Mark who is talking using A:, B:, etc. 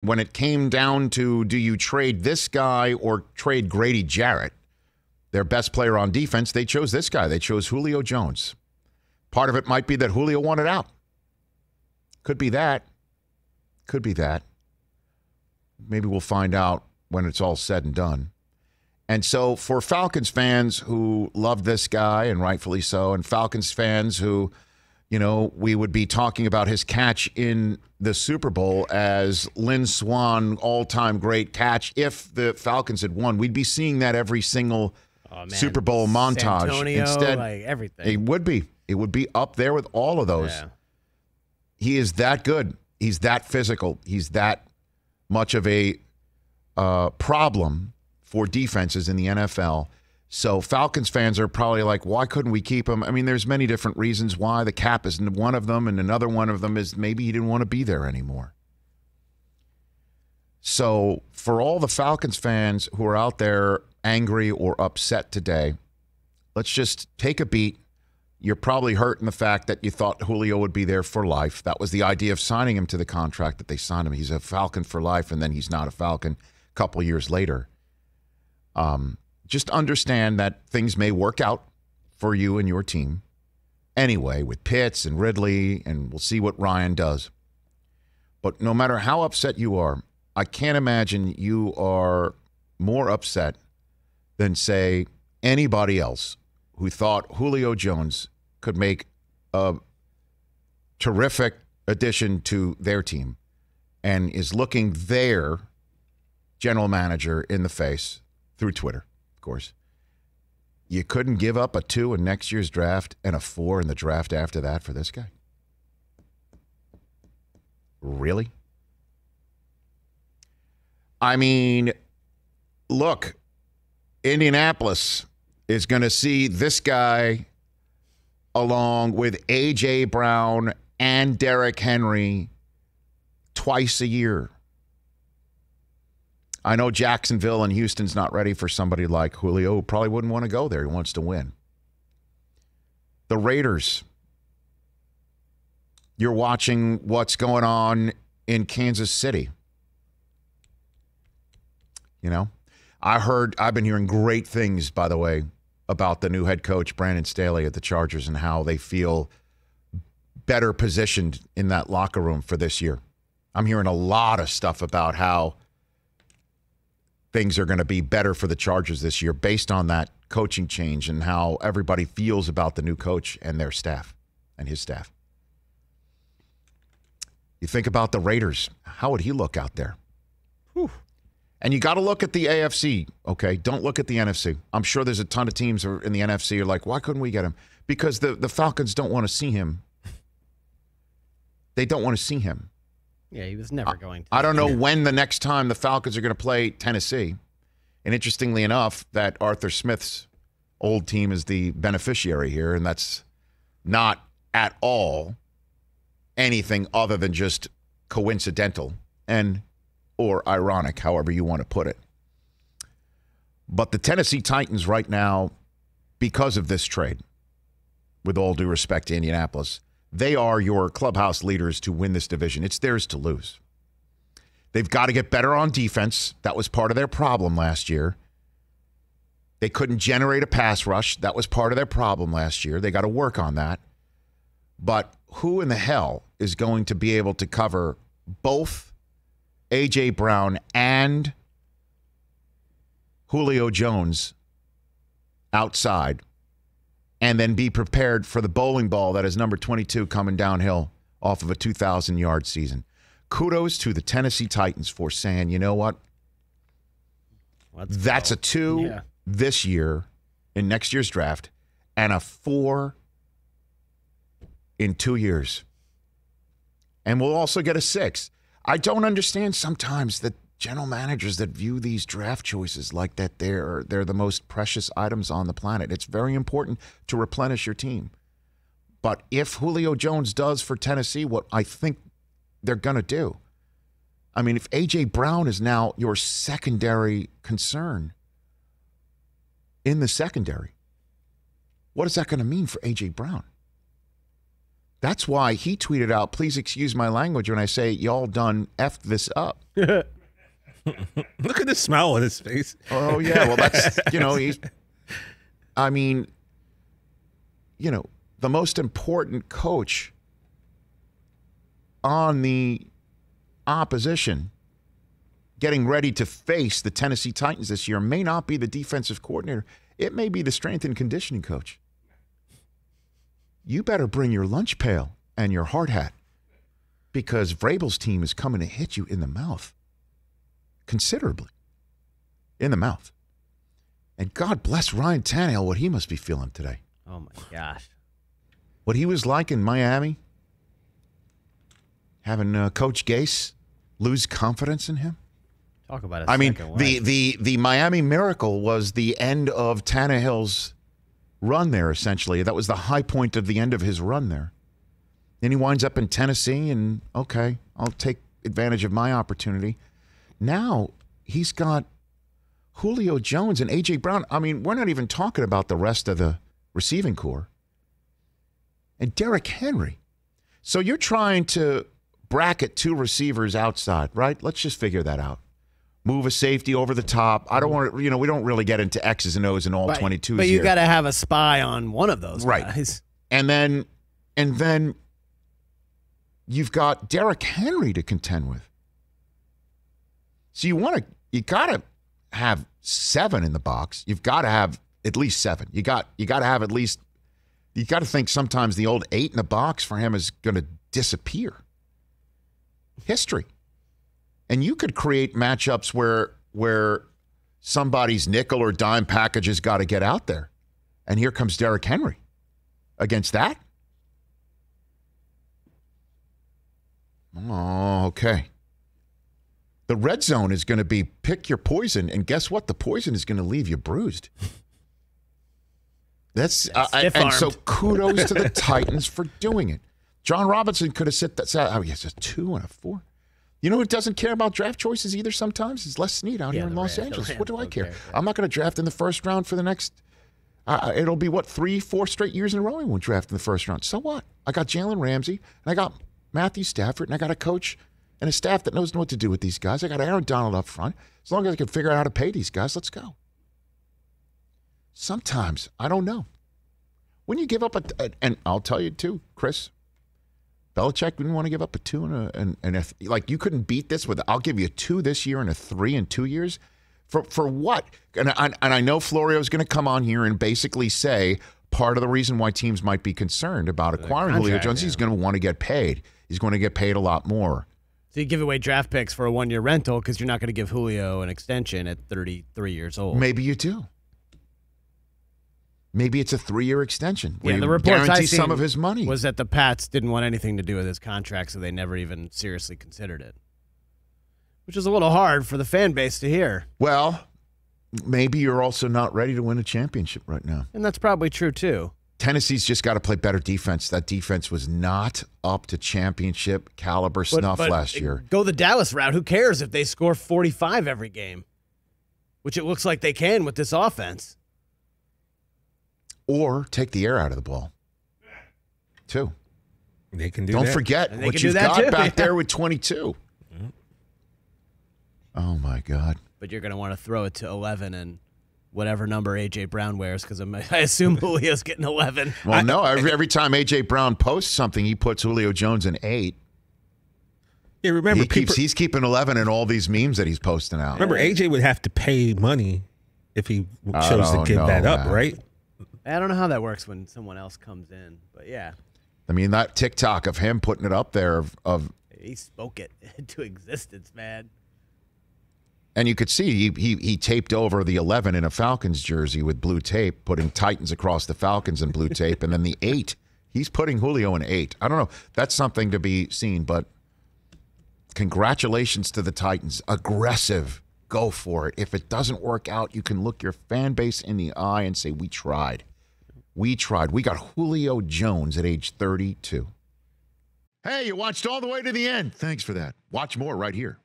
A: when it came down to do you trade this guy or trade Grady Jarrett, their best player on defense, they chose this guy. They chose Julio Jones. Part of it might be that Julio wanted out. Could be that. Could be that. Maybe we'll find out when it's all said and done. And so for Falcons fans who love this guy, and rightfully so, and Falcons fans who, we would be talking about his catch in the Super Bowl as Lynn Swann all-time great catch. If the Falcons had won, we'd be seeing that every single Super Bowl montage.
B: Antonio,
A: instead,
B: like everything.
A: It would be. It would be up there with all of those.
B: Yeah.
A: He is that good. He's that physical. He's that much of a problem for defenses in the NFL. So Falcons fans are probably like, why couldn't we keep him? I mean, there's many different reasons why. The cap is one of them, and another one of them is maybe he didn't want to be there anymore. So for all the Falcons fans who are out there angry or upset today, let's just take a beat. You're probably hurt in the fact that you thought Julio would be there for life. That was the idea of signing him to the contract that they signed him. He's a Falcon for life, and then he's not a Falcon a couple years later. Just understand that things may work out for you and your team anyway with Pitts and Ridley, and we'll see what Ryan does. But no matter how upset you are, I can't imagine you are more upset than, say, anybody else who thought Julio Jones could make a terrific addition to their team and is looking their general manager in the face through Twitter, of course. You couldn't give up a 2 in next year's draft and a 4 in the draft after that for this guy? Really? I mean, look, Indianapolis is going to see this guy along with A.J. Brown and Derrick Henry twice a year. I know Jacksonville and Houston's not ready for somebody like Julio, who probably wouldn't want to go there. He wants to win. The Raiders. You're watching what's going on in Kansas City. I've been hearing great things, by the way, about the new head coach, Brandon Staley at the Chargers, and how they feel better positioned in that locker room for this year. I'm hearing a lot of stuff about how things are going to be better for the Chargers this year based on that coaching change and how everybody feels about the new coach and their staff and his staff. You think about the Raiders. How would he look out there? Whew. And you got to look at the AFC, okay? Don't look at the NFC. I'm sure there's a ton of teams in the NFC who are like, why couldn't we get him? Because the Falcons don't want to see him. They don't want to see him.
B: Yeah, he was never going to.
A: I don't know when the next time the Falcons are going to play Tennessee. And interestingly enough, that Arthur Smith's old team is the beneficiary here, and that's not at all anything other than just coincidental or ironic, however you want to put it. But the Tennessee Titans right now, because of this trade, with all due respect to Indianapolis, they are your clubhouse leaders to win this division. It's theirs to lose. They've got to get better on defense. That was part of their problem last year. They couldn't generate a pass rush. That was part of their problem last year. They got to work on that. But who in the hell is going to be able to cover both A.J. Brown and Julio Jones outside and then be prepared for the bowling ball that is number 22 coming downhill off of a 2,000-yard season? Kudos to the Tennessee Titans for saying, you know what? That's a 2 this year in next year's draft and a 4 in 2 years. And we'll also get a 6. I don't understand sometimes that general managers that view these draft choices like that they're the most precious items on the planet. It's very important to replenish your team. But if Julio Jones does for Tennessee what I think they're going to do, I mean, if A.J. Brown is now your secondary concern in the secondary, what is that going to mean for A.J. Brown? That's why he tweeted out, please excuse my language when I say y'all done effed this up.
C: Look at the smile on his face.
A: Oh, yeah. Well, that's, the most important coach on the opposition getting ready to face the Tennessee Titans this year may not be the defensive coordinator. It may be the strength and conditioning coach. You better bring your lunch pail and your hard hat because Vrabel's team is coming to hit you in the mouth. Considerably. In the mouth. And God bless Ryan Tannehill, what he must be feeling today.
B: Oh, my gosh.
A: What he was like in Miami, having Coach Gase lose confidence in him.
B: Talk about it.
A: The Miami Miracle was the end of Tannehill's run there, essentially. That was the high point of the end of his run there. Then he winds up in Tennessee, and, okay, I'll take advantage of my opportunity. Now he's got Julio Jones and A.J. Brown. I mean, we're not even talking about the rest of the receiving corps. And Derrick Henry. So you're trying to bracket two receivers outside, right? Let's just figure that out. Move a safety over the top. I don't want to, we don't really get into X's and O's and all 22s.
B: But you got to have a spy on one of those guys.
A: And then you've got Derrick Henry to contend with. So you got to have 7 in the box. You've got to have at least 7. You got to have at least. You got to think sometimes the old 8 in the box for him is going to disappear. History. And you could create matchups where somebody's nickel or dime package has got to get out there. And here comes Derrick Henry against that. Oh, okay. The red zone is going to be pick your poison, and guess what? The poison is going to leave you bruised. And so kudos to the Titans for doing it. John Robinson could have said that. Oh, yes, a 2 and a 4. You know who doesn't care about draft choices either sometimes? Is Les Snead out here in Los Angeles. What do I care? I'm not going to draft in the first round for the next, it'll be 3-4 straight years in a row we won't draft in the first round. So what? I got Jalen Ramsey, and I got Matthew Stafford, and I got a coach and a staff that knows what to do with these guys. I got Aaron Donald up front. As long as I can figure out how to pay these guys, let's go. Sometimes, I don't know. When you give up and I'll tell you too, Chris, Belichick didn't want to give up a 2 like you couldn't beat this with, I'll give you a 2 this year and a 3 in 2 years. For what? And I know Florio's going to come on here and basically say part of the reason why teams might be concerned about acquiring Julio Jones, he's going to want to get paid. He's going to get paid a lot more.
B: So you give away draft picks for a 1-year rental because you're not going to give Julio an extension at 33 years old.
A: Maybe you do. Maybe it's a 3-year extension where
B: the
A: you
B: reports
A: guarantee some of his money.
B: Was that the Pats didn't want anything to do with his contract, so they never even seriously considered it. Which is a little hard for the fan base to hear.
A: Well, maybe you're also not ready to win a championship right now.
B: And that's probably true, too.
A: Tennessee's just got to play better defense. That defense was not up to championship caliber snuff last year.
B: Go the Dallas route. Who cares if they score 45 every game? Which it looks like they can with this offense.
A: Or take the air out of the ball, too.
C: They can do
A: Don't
C: that.
A: forget what you've got back there with 22. Mm-hmm. Oh, my God.
B: But you're going to want to throw it to 11 and whatever number A.J. Brown wears, because I assume Julio's getting 11.
A: Well, no. Every time A.J. Brown posts something, he puts Julio Jones in 8.
C: Yeah, remember,
A: he's keeping 11 in all these memes that he's posting out.
C: Remember, A.J. would have to pay money if he chose to give that up, right?
B: I don't know how that works when someone else comes in, but yeah.
A: I mean, that TikTok of him putting it up there of
B: he spoke it into existence, man.
A: And you could see he taped over the 11 in a Falcons jersey with blue tape, putting Titans across the Falcons in blue tape, and then the 8, he's putting Julio in 8. I don't know. That's something to be seen, but congratulations to the Titans. Aggressive. Go for it. If it doesn't work out, you can look your fan base in the eye and say, we tried. We tried. We got Julio Jones at age 32. Hey, you watched all the way to the end. Thanks for that. Watch more right here.